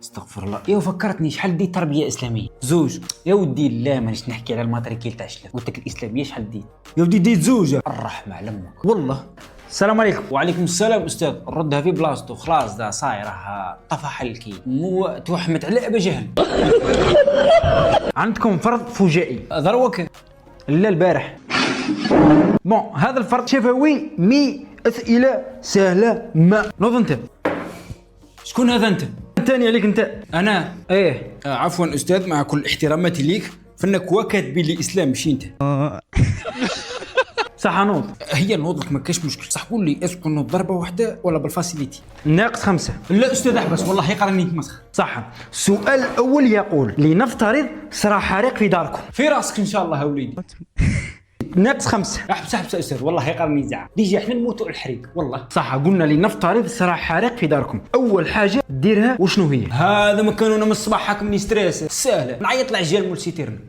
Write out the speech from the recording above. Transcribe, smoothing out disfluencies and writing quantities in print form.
استغفر الله. يا فكرتني شحال ديت تربيه اسلاميه؟ زوج. يا ودي لا مانيش نحكي على الماتريكيل تاع الشلاف، قلت لك الاسلاميه شحال ديت؟ يا ودي ديت زوجه. الرحمه على امك والله. السلام عليكم. وعليكم السلام استاذ. ردها في بلاصتو خلاص، دا صايره طفح الكي مو توحمت على ابا جهل. عندكم فرض فجائي ذروك؟ لا البارح. بون هذا الفرض شفوي مي اسئله سهله ما نوض. انت شكون هذا؟ انت تاني عليك انت. انا ايه عفوا استاذ، مع كل احتراماتي ليك فانك كاتبي لي اسلام ماشي انت. صح نوض. هي نوض لك ما كاش مشكل. صح قول لي اسكو نوض ضربه واحده ولا بالفاسيليتي؟ ناقص 5. لا استاذ احبس والله يقرني يتمسخ. صح. السؤال الاول يقول لنفترض صرا حريق في داركم. في راسك ان شاء الله يا وليدي. ناقص 5. احبس استاذ والله يقرني يزعل. ديجا احنا نموتوا على الحريق والله. صح قلنا لنفترض صرا حريق في داركم، اول حاجه ديرها وشنو هي؟ هذا مكاننا من الصباح حاكمني ستريس سهله، نعيط لعجال مول سيتيرن.